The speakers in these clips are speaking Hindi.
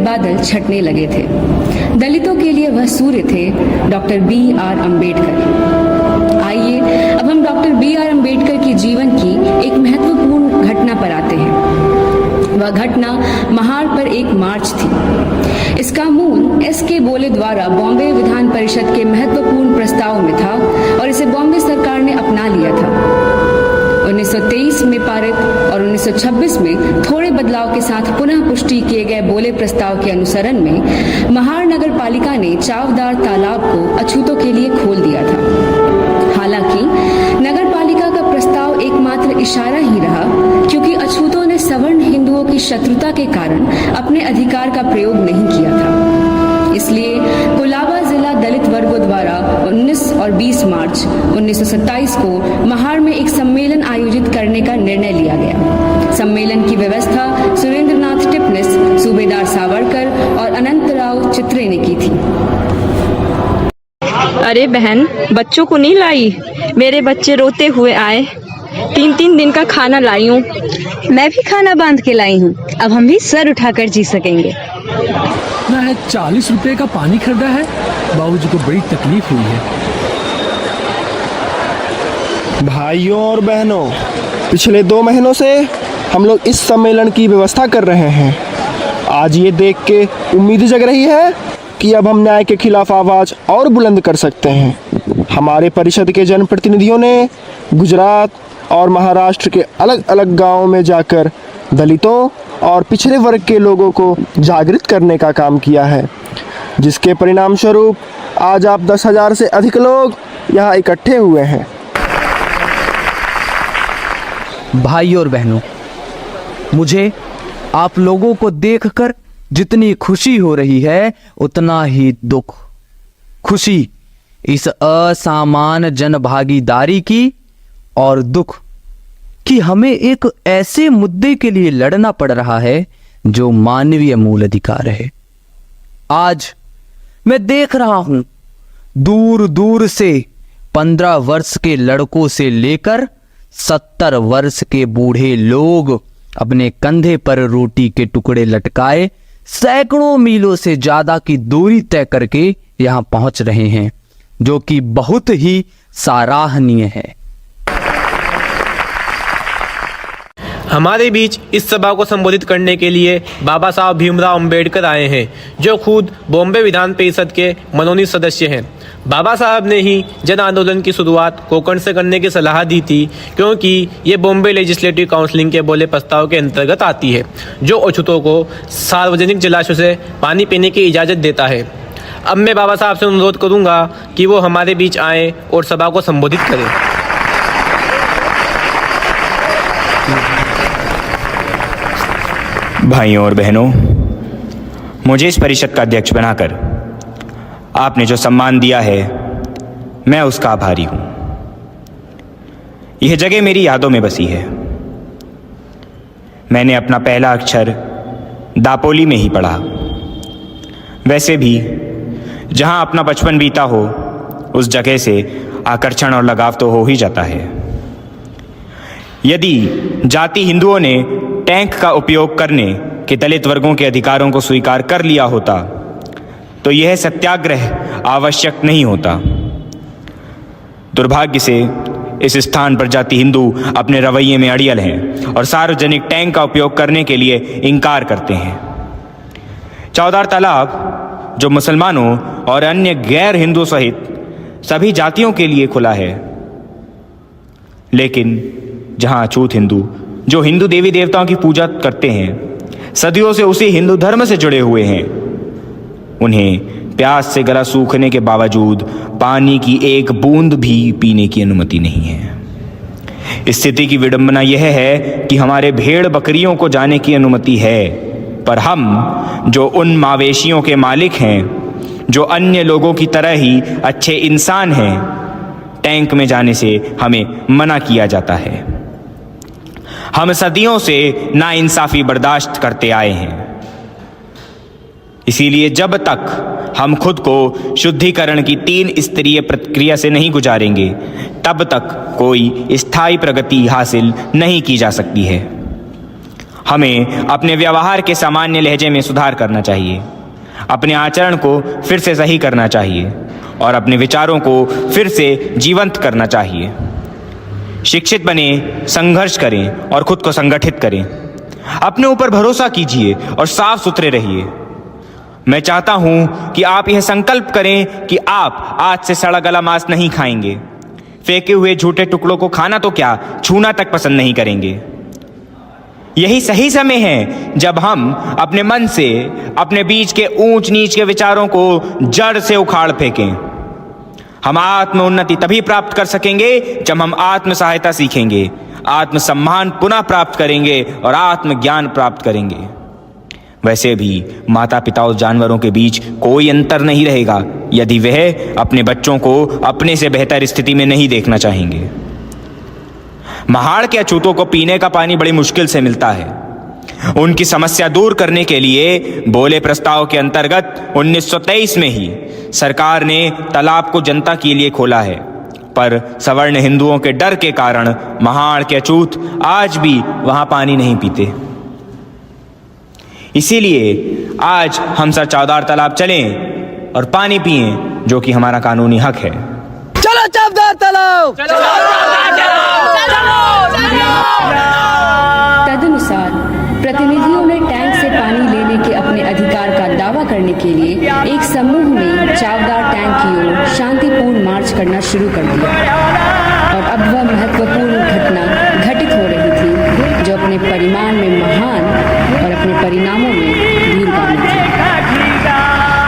बादल छटने लगे थे। दलितों के लिए वह सूर्य थे डॉक्टर B.R. अम्बेडकर। आइए अब हम डॉक्टर B.R. अम्बेडकर की जीवन की एक महत्वपूर्ण घटना पर आते हैं। वह घटना महाड़ पर एक मार्च थी। इसका मूल S.K. बोले द्वारा बॉम्बे विधान परिषद के महत्वपूर्ण प्रस्ताव में था और इसे बॉम्बे सरकार ने अपना लिया था। 1923 में पारित और 1926 में थोड़े बदलाव के साथ पुनः पुष्टि किए गए बोले प्रस्ताव के अनुसरण में महाड़ नगर पालिका ने चावदार तालाब को अछूतों के लिए खोल दिया था। हालांकि नगर पालिका का प्रस्ताव एकमात्र इशारा ही रहा, क्योंकि अछूतों ने सवर्ण हिंदुओं की शत्रुता के कारण अपने अधिकार का प्रयोग नहीं किया था। इसलिए कोलाबा जिला दलित वर्गों द्वारा 19 और 20 मार्च 1927 को महाड़ में एक सम्मेलन आयोजित करने का निर्णय लिया गया। सम्मेलन की व्यवस्था सुरेंद्रनाथ टिपनिस, सूबेदार सावरकर और अनंतराव चित्रे ने की थी। अरे बहन, बच्चों को नहीं लाई? मेरे बच्चे रोते हुए आए। 3-3 दिन का खाना लाई हूँ। मैं भी खाना बांध के लाई हूँ। अब हम भी सर उठाकर जी सकेंगे। मैं 40 रुपए का पानी खरीदा है। बाबूजी को बड़ी तकलीफ हुई है। भाइयों और बहनों, पिछले 2 महीनों से हम लोग इस सम्मेलन की व्यवस्था कर रहे हैं। आज ये देख के उम्मीद जग रही है कि अब हम न्याय के खिलाफ आवाज़ और बुलंद कर सकते हैं। हमारे परिषद के जनप्रतिनिधियों ने गुजरात और महाराष्ट्र के अलग अलग गांवों में जाकर दलितों और पिछड़े वर्ग के लोगों को जागृत करने का काम किया है, जिसके परिणाम स्वरूप आज आप 10,000 से अधिक लोग यहाँ इकट्ठे हुए हैं। भाई और बहनों, मुझे आप लोगों को देखकर जितनी खुशी हो रही है उतना ही दुख। खुशी इस असामान्य जन भागीदारी की और दुख कि हमें एक ऐसे मुद्दे के लिए लड़ना पड़ रहा है जो मानवीय मूल अधिकार है। आज मैं देख रहा हूं दूर दूर से 15 वर्ष के लड़कों से लेकर 70 वर्ष के बूढ़े लोग अपने कंधे पर रोटी के टुकड़े लटकाए सैकड़ों मीलों से ज्यादा की दूरी तय करके यहां पहुंच रहे हैं, जो कि बहुत ही सराहनीय है। हमारे बीच इस सभा को संबोधित करने के लिए बाबा साहब भीमराव अंबेडकर आए हैं, जो खुद बॉम्बे विधान परिषद के मनोनीत सदस्य हैं। बाबा साहब ने ही जन आंदोलन की शुरुआत कोंकण से करने की सलाह दी थी, क्योंकि ये बॉम्बे लेजिस्लेटिव काउंसिलिंग के बोले प्रस्ताव के अंतर्गत आती है, जो अछूतों को सार्वजनिक जलाशयों से पानी पीने की इजाज़त देता है। अब मैं बाबा साहब से अनुरोध करूँगा कि वो हमारे बीच आएँ और सभा को संबोधित करें। भाइयों और बहनों, मुझे इस परिषद का अध्यक्ष बनाकर आपने जो सम्मान दिया है, मैं उसका आभारी हूं। यह जगह मेरी यादों में बसी है। मैंने अपना पहला अक्षर दापोली में ही पढ़ा। वैसे भी जहां अपना बचपन बीता हो, उस जगह से आकर्षण और लगाव तो हो ही जाता है। यदि जाति हिंदुओं ने टैंक का उपयोग करने के दलित वर्गों के अधिकारों को स्वीकार कर लिया होता तो यह सत्याग्रह आवश्यक नहीं होता। दुर्भाग्य से इस स्थान पर जाति हिंदू अपने रवैये में अड़ियल हैं और सार्वजनिक टैंक का उपयोग करने के लिए इनकार करते हैं। चावदार तालाब, जो मुसलमानों और अन्य गैर हिंदू सहित सभी जातियों के लिए खुला है, लेकिन जहां अछूत हिंदू जो हिंदू देवी देवताओं की पूजा करते हैं, सदियों से उसी हिंदू धर्म से जुड़े हुए हैं, उन्हें प्यास से गला सूखने के बावजूद पानी की एक बूंद भी पीने की अनुमति नहीं है। स्थिति की विडंबना यह है कि हमारे भेड़ बकरियों को जाने की अनुमति है, पर हम जो उन मवेशियों के मालिक हैं, जो अन्य लोगों की तरह ही अच्छे इंसान हैं, टैंक में जाने से हमें मना किया जाता है। हम सदियों से नाइंसाफी बर्दाश्त करते आए हैं। इसीलिए जब तक हम खुद को शुद्धिकरण की 3 स्तरीय प्रक्रिया से नहीं गुजारेंगे, तब तक कोई स्थायी प्रगति हासिल नहीं की जा सकती है। हमें अपने व्यवहार के सामान्य लहजे में सुधार करना चाहिए, अपने आचरण को फिर से सही करना चाहिए और अपने विचारों को फिर से जीवंत करना चाहिए। शिक्षित बने, संघर्ष करें और खुद को संगठित करें। अपने ऊपर भरोसा कीजिए और साफ सुथरे रहिए। मैं चाहता हूं कि आप यह संकल्प करें कि आप आज से सड़ा गला मांस नहीं खाएंगे। फेंके हुए झूठे टुकड़ों को खाना तो क्या, छूना तक पसंद नहीं करेंगे। यही सही समय है जब हम अपने मन से अपने बीच के ऊंच नीच के विचारों को जड़ से उखाड़ फेंकें। हम आत्म उन्नति तभी प्राप्त कर सकेंगे जब हम आत्म सहायता सीखेंगे, आत्म सम्मान पुनः प्राप्त करेंगे और आत्म ज्ञान प्राप्त करेंगे। वैसे भी माता पिता और जानवरों के बीच कोई अंतर नहीं रहेगा यदि वह अपने बच्चों को अपने से बेहतर स्थिति में नहीं देखना चाहेंगे। महाड़ के अछूतों को पीने का पानी बड़ी मुश्किल से मिलता है। उनकी समस्या दूर करने के लिए बोले प्रस्ताव के अंतर्गत 1923 में ही सरकार ने तालाब को जनता के लिए खोला है, पर सवर्ण हिंदुओं के डर के कारण महाड़ के अछूत आज भी वहां पानी नहीं पीते। इसीलिए आज हम सर चौदार तालाब चलें और पानी पिएं, जो कि हमारा कानूनी हक है। चलो चौदार तालाब, तदनुसार प्रतिनिधियों ने टैंक से पानी लेने के अपने अधिकार का दावा करने के लिए एक समूह में चावदार टैंक की ओर शांतिपूर्ण मार्च करना शुरू कर दिया। और अब वह महत्वपूर्ण घटना घटित हो रही थी जो अपने परिमाण में महान और अपने परिणामों में दूरगामी थी।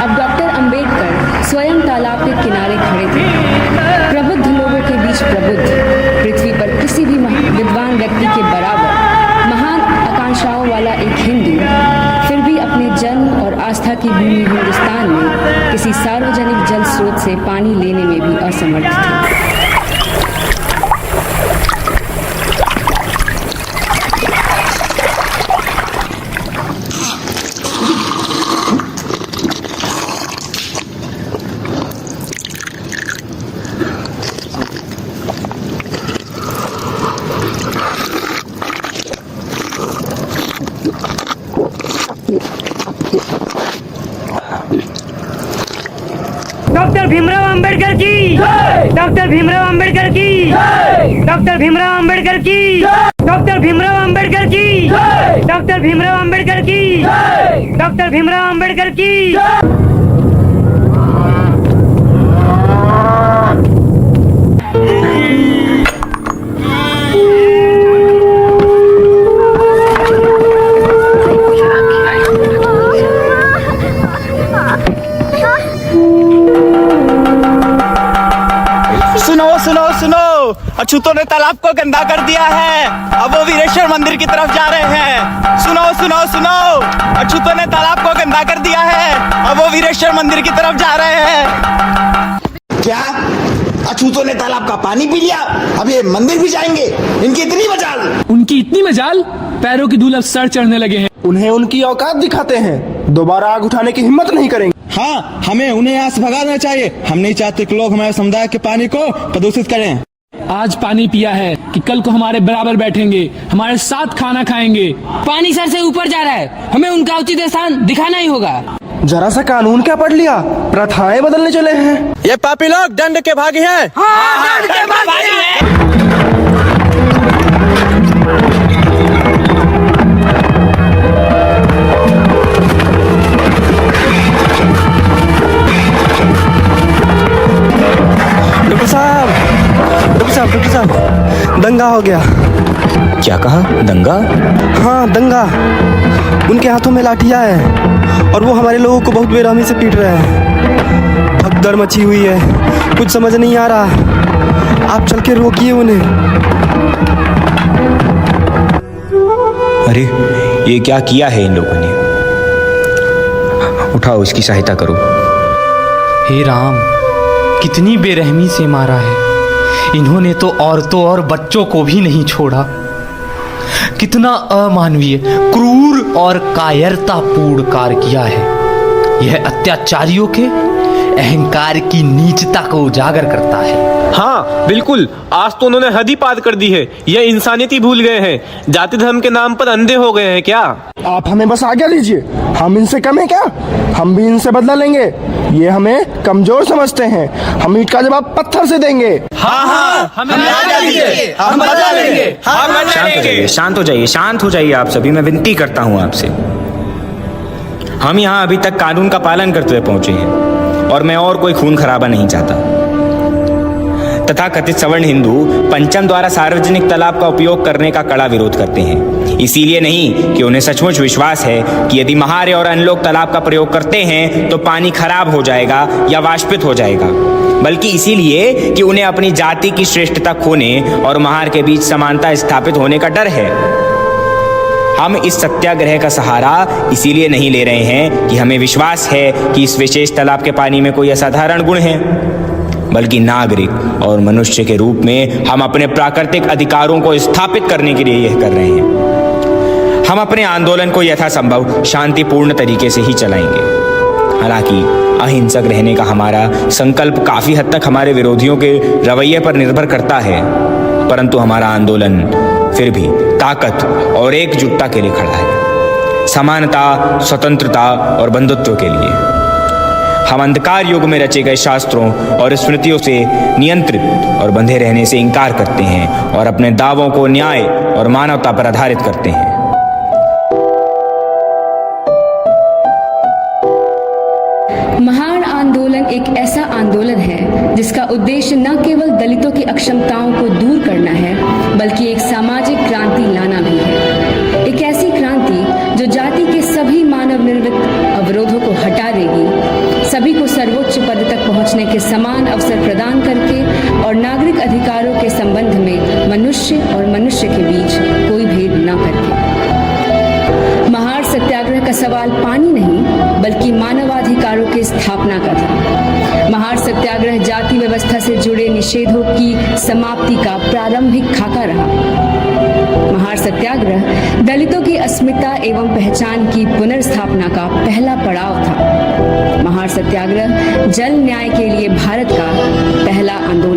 अब डॉक्टर अंबेडकर स्वयं तालाब के किनारे खड़े थे, प्रबुद्ध लोगों के बीच प्रबुद्ध, पृथ्वी पर किसी भी विद्वान व्यक्ति के बराबर महान आकांक्षाओं वाला एक हिंदू, फिर भी अपने जन्म और आस्था की भूमि हिंदुस्तान में किसी सार्वजनिक जल स्रोत से पानी लेने में भी असमर्थ थे। डॉक्टर भीमराव अंबेडकर की, डॉक्टर भीमराव अंबेडकर की, डॉक्टर भीमराव अंबेडकर की, डॉक्टर भीमराव अंबेडकर की, डॉक्टर भीमराव अंबेडकर की, डॉक्टर भीमराव अंबेडकर की। अछूतों ने तालाब को गंदा कर दिया है, अब वो वीरेश्वर मंदिर की तरफ जा रहे हैं। सुनो सुनो सुनो, अछूतों ने तालाब को गंदा कर दिया है, अब वो वीरेश्वर मंदिर की तरफ जा रहे हैं। क्या अछूतों ने तालाब का पानी पी लिया? अब ये मंदिर भी जाएंगे? इनकी इतनी मजाल, उनकी इतनी मजाल, पैरों की धूल अब सर चढ़ने लगे हैं। उन्हें उनकी औकात दिखाते हैं, दोबारा आग उठाने की हिम्मत नहीं करेंगे। हाँ, हमें उन्हें यहाँ से भगाना चाहिए। हम नहीं चाहते कि लोग हमारे समुदाय के पानी को प्रदूषित करें। आज पानी पिया है कि कल को हमारे बराबर बैठेंगे, हमारे साथ खाना खाएंगे। पानी सर से ऊपर जा रहा है, हमें उनका उचित स्थान दिखाना ही होगा। जरा सा कानून क्या पढ़ लिया, प्रथाएं बदलने चले हैं। ये पापी लोग दंड के भागी हैं। हाँ, दंड के भागी हैं। डॉक्टर साहब, दंगा हो गया। क्या कहा? दंगा? हाँ, दंगा। उनके हाथों में लाठियां है और वो हमारे लोगों को बहुत बेरहमी से पीट रहे हैं। भगदड़ मची हुई है, कुछ समझ नहीं आ रहा। आप चल के रोकिए उन्हें। अरे ये क्या किया है इन लोगों ने? उठाओ, इसकी सहायता करो। हे राम, कितनी बेरहमी से मारा है इन्होंने, तो औरतों और बच्चों को भी नहीं छोड़ा। कितना अमानवीय, क्रूर और कायरतापूर्ण कार्य किया है। यह अत्याचारियों के अहंकार की नीचता को उजागर करता है। हाँ बिल्कुल, आज तो उन्होंने हद ही पार कर दी है। यह इंसानियत ही भूल गए हैं। जाति धर्म के नाम पर अंधे हो गए हैं क्या? आप हमें बस आज्ञा दीजिए, हम इनसे कम है क्या? हम भी इनसे बदला लेंगे। ये हमें कमजोर समझते हैं, हम ईंट का जवाब पत्थर से देंगे। शांत हो जाइए आप सभी। मैं विनती करता हूँ आपसे। हम यहाँ अभी तक कानून का पालन करते हुए पहुंचे हैं और मैं और कोई खून खराबा नहीं चाहता। तथा कथित सवर्ण हिंदू पंचम द्वारा सार्वजनिक तालाब का उपयोग करने का कड़ा विरोध करते हैं। इसीलिए नहीं कि उन्हें सचमुच विश्वास है कि यदि महार्य और अन्य लोग तालाब का प्रयोग करते हैं तो पानी खराब हो जाएगा या वाष्पित हो जाएगा, बल्कि इसीलिए कि उन्हें अपनी जाति की श्रेष्ठता खोने और महार के बीच समानता स्थापित होने का डर है। हम इस सत्याग्रह का सहारा इसीलिए नहीं ले रहे हैं कि हमें विश्वास है कि इस विशेष तालाब के पानी में कोई असाधारण गुण है, बल्कि नागरिक और मनुष्य के रूप में हम अपने प्राकृतिक अधिकारों को स्थापित करने के लिए यह कर रहे हैं। हम अपने आंदोलन को यथासंभव शांतिपूर्ण तरीके से ही चलाएंगे। हालांकि अहिंसक रहने का हमारा संकल्प काफी हद तक हमारे विरोधियों के रवैये पर निर्भर करता है, परंतु हमारा आंदोलन फिर भी ताकत और एकजुटता के लिए खड़ा है, समानता, स्वतंत्रता और बंधुत्व के लिए। हम अंधकार युग में रचे गए शास्त्रों और स्मृतियों से नियंत्रित और बंधे रहने से इनकार करते हैं और अपने दावों को न्याय और मानवता पर आधारित करते हैं। महान आंदोलन एक ऐसा आंदोलन है जिसका उद्देश्य न केवल दलितों की अक्षमताओं को दूर करना है, बल्कि एक सामाजिक क्रांति लाना भी है। एक ऐसी क्रांति जो जाति के सभी मानव निर्मित अवरोधों को हटा देगी, सभी को सर्वोच्च पद तक पहुंचने के समान अवसर प्रदान करके और नागरिक अधिकारों के संबंध में मनुष्य और मनुष्य के बीच कोई भेद न करके। महार सत्याग्रह का सवाल पानी नहीं, बल्कि मानवाधिकारों की स्थापना का था। महार सत्याग्रह जाति व्यवस्था से जुड़े निषेधों की समाप्ति का प्रारंभिक खाका रहा। महार सत्याग्रह दलितों की अस्मिता एवं पहचान की पुनर्स्थापना का पहला पड़ाव था। महार सत्याग्रह जल न्याय के लिए भारत का पहला आंदोलन